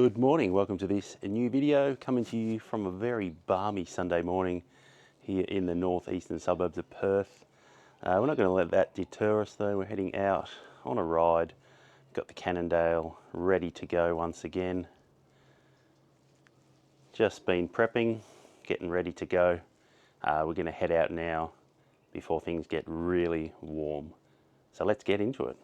Good morning, welcome to this new video coming to you from a very balmy Sunday morning here in the northeastern suburbs of Perth. We're not going to let that deter us though. We're heading out on a ride. Got the Cannondale ready to go once again. Just been prepping, getting ready to go. We're going to head out now before things get really warm. So let's get into it.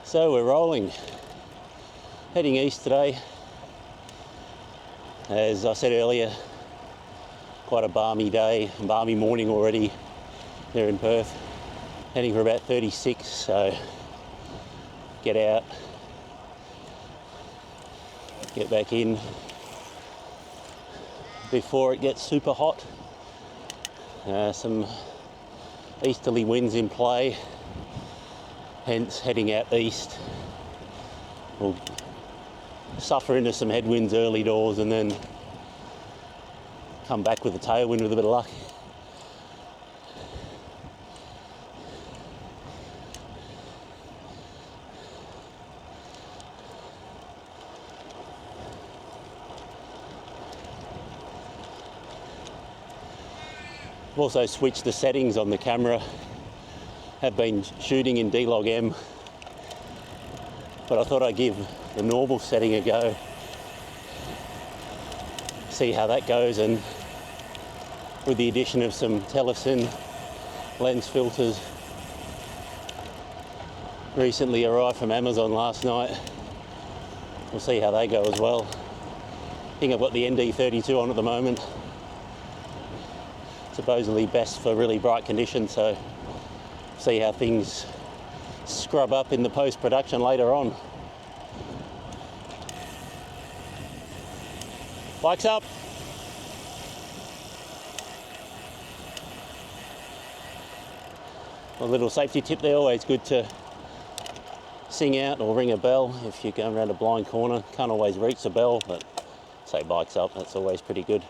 So we're rolling, heading east today. As I said earlier, quite a balmy day, balmy morning already here in Perth. Heading for about 36, so get out, get back in before it gets super hot. Some easterly winds in play, hence heading out east. We'll suffer into some headwinds early doors and then come back with a tailwind with a bit of luck. I've also switched the settings on the camera. Have been shooting in D-Log-M, but I thought I'd give the normal setting a go, see how that goes, and with the addition of some Telesin lens filters recently arrived from Amazon last night, we'll see how they go as well. I think I've got the ND32 on at the moment, supposedly best for really bright conditions, so see how things scrub up in the post-production later on. Bikes up. A little safety tip there, always good to sing out or ring a bell if you're going around a blind corner. Can't always reach the bell, but say bikes up, that's always pretty good.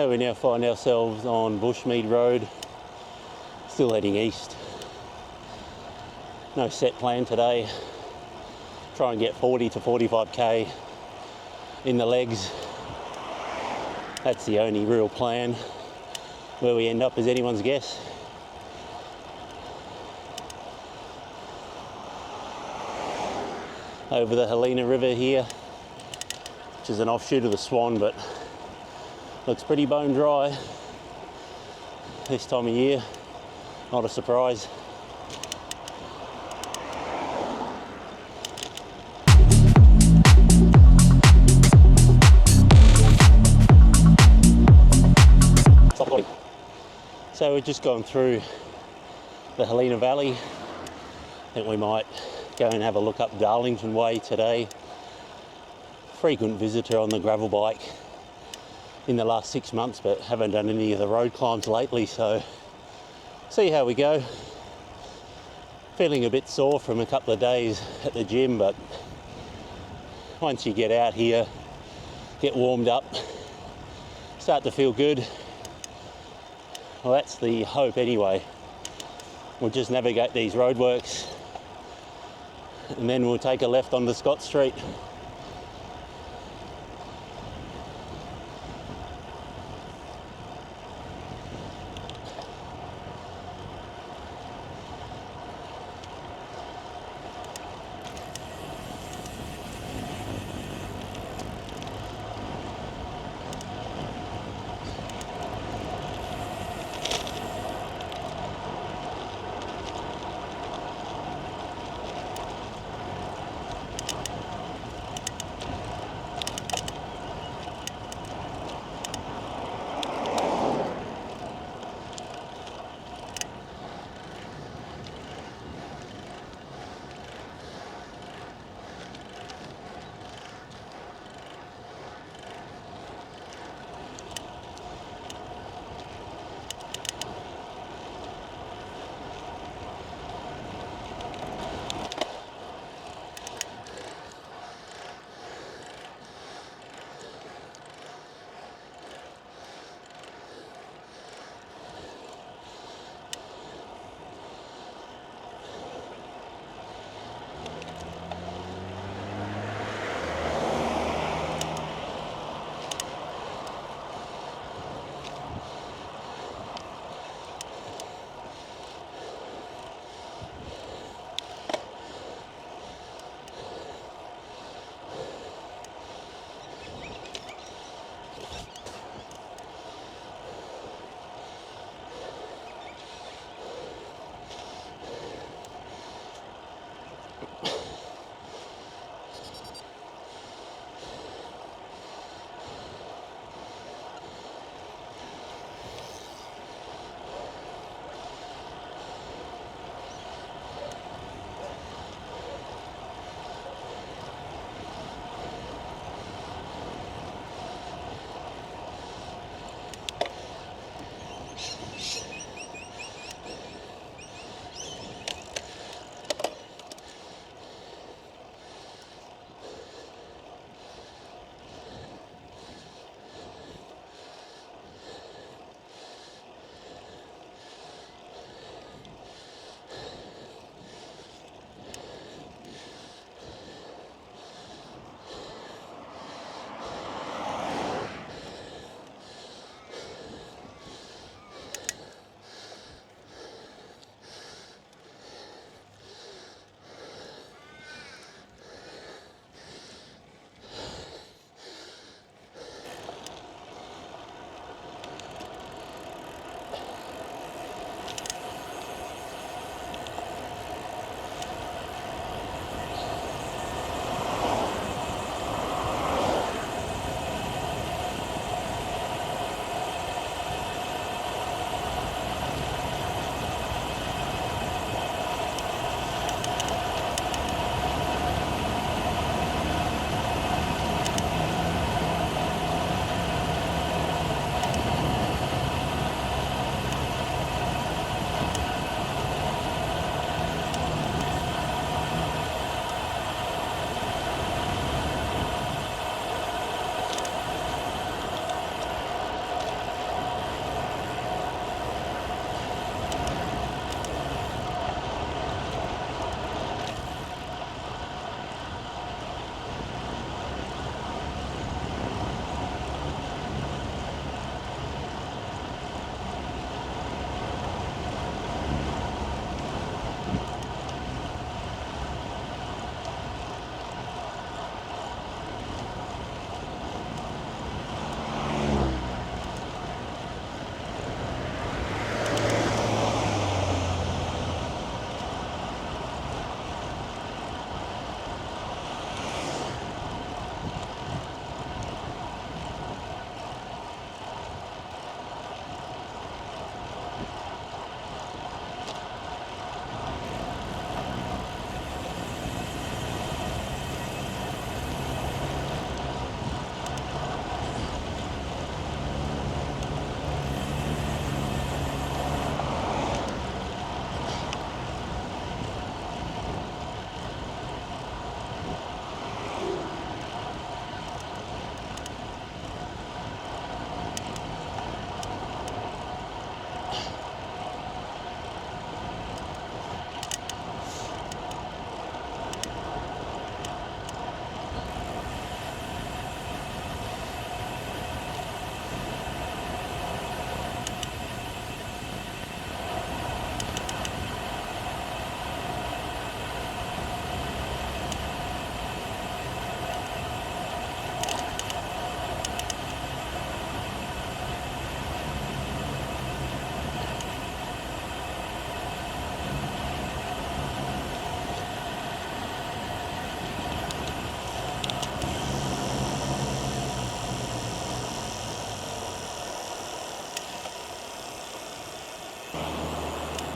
We now find ourselves on Bushmead Road, still heading east. No set plan today. Try and get 40 to 45k in the legs. That's the only real plan. Where we end up is anyone's guess. Over the Helena River here, which is an offshoot of the Swan, but looks pretty bone dry this time of year. Not a surprise. So we've just gone through the Helena Valley. I think we might go and have a look up Darlington Way today. Frequent visitor on the gravel bike in the last 6 months, but haven't done any of the road climbs lately, so see how we go. Feeling a bit sore from a couple of days at the gym, but once you get out here, get warmed up, start to feel good. Well, that's the hope anyway. We'll just navigate these roadworks and then we'll take a left onto Scott Street.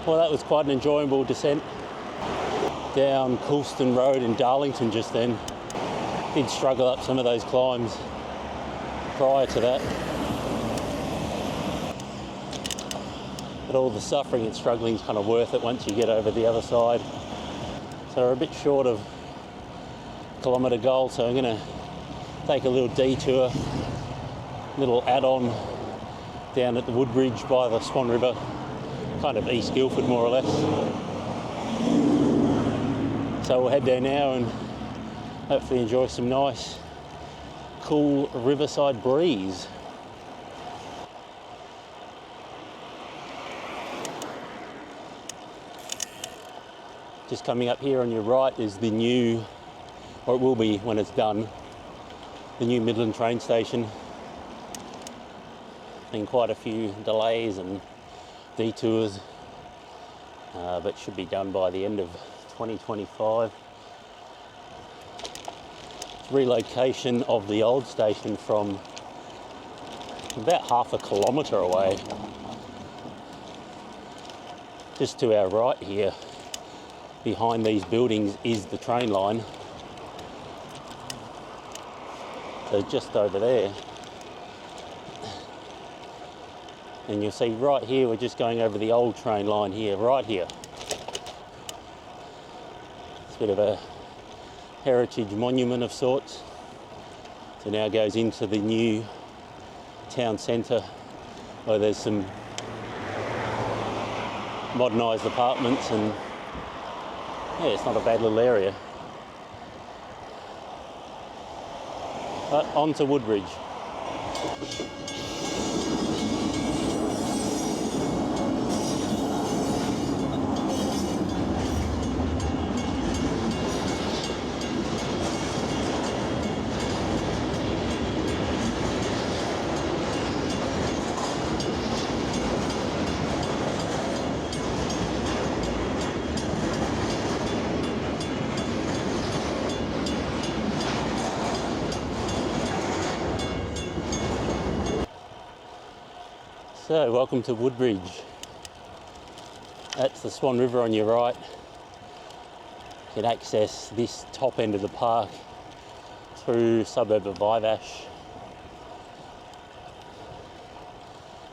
Well, that was quite an enjoyable descent down Coulston Road in Darlington just then. Did struggle up some of those climbs prior to that. But all the suffering and struggling is kind of worth it once you get over the other side. So we're a bit short of kilometre goal, so I'm going to take a little detour, little add-on down at the Woodbridge by the Swan River, kind of East Guildford more or less. So we'll head there now and hopefully enjoy some nice, cool riverside breeze. Just coming up here on your right is the new, or it will be when it's done, the new Midland train station. Been quite a few delays and detours, but should be done by the end of 2025. It's relocation of the old station from about half a kilometre away, just to our right here. Behind these buildings is the train line. So just over there. And you'll see right here, we're just going over the old train line here, right here. It's a bit of a heritage monument of sorts. So now goes into the new town centre where there's some modernised apartments and yeah, it's not a bad little area. But on to Woodbridge. So, welcome to Woodbridge. That's the Swan River on your right. You can access this top end of the park through suburb of Vivash.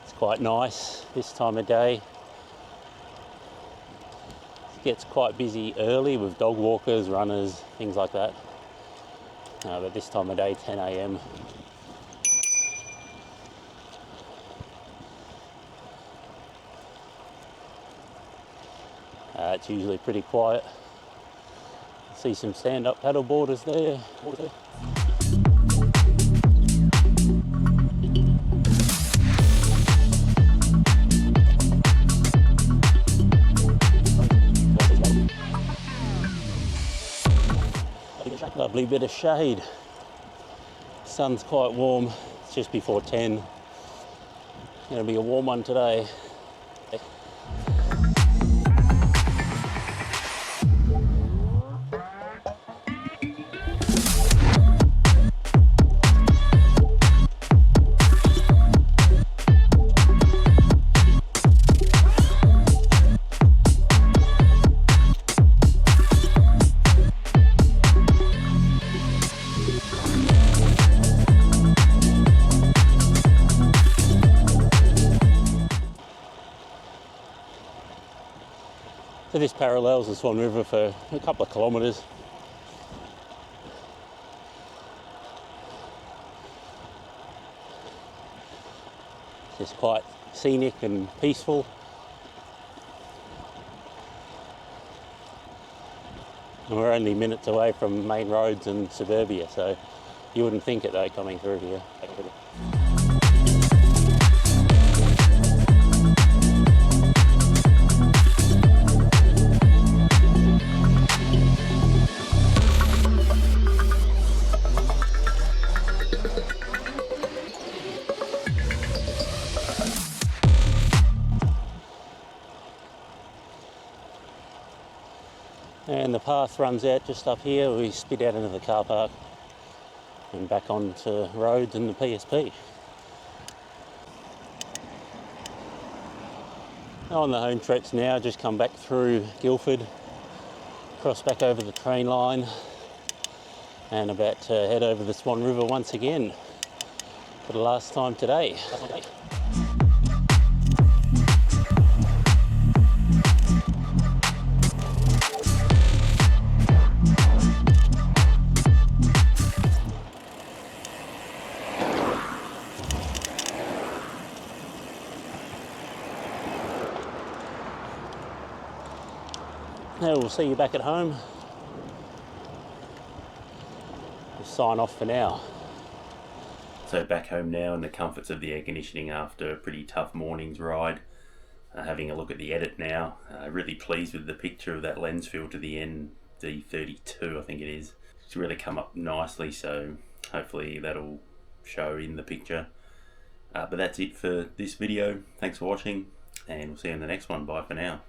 It's quite nice this time of day. It gets quite busy early with dog walkers, runners, things like that. But this time of day, 10 a.m. It's usually pretty quiet. See some stand-up paddle boarders there. Lovely bit of shade. Sun's quite warm. It's just before 10. Gonna be a warm one today. So this parallels the Swan River for a couple of kilometres. It's quite scenic and peaceful. And we're only minutes away from main roads and suburbia, so you wouldn't think it though coming through here. And the path runs out just up here. We spit out into the car park and back onto roads and the PSP. On the home stretch now, just come back through Guildford, cross back over the train line, and about to head over the Swan River once again for the last time today. Now we'll see you back at home. We'll sign off for now. So back home now in the comforts of the air conditioning after a pretty tough morning's ride. Having a look at the edit now. Really pleased with the picture of that lens filter, the ND32 I think it is. It's really come up nicely, so hopefully that'll show in the picture. But that's it for this video. Thanks for watching, and we'll see you in the next one. Bye for now.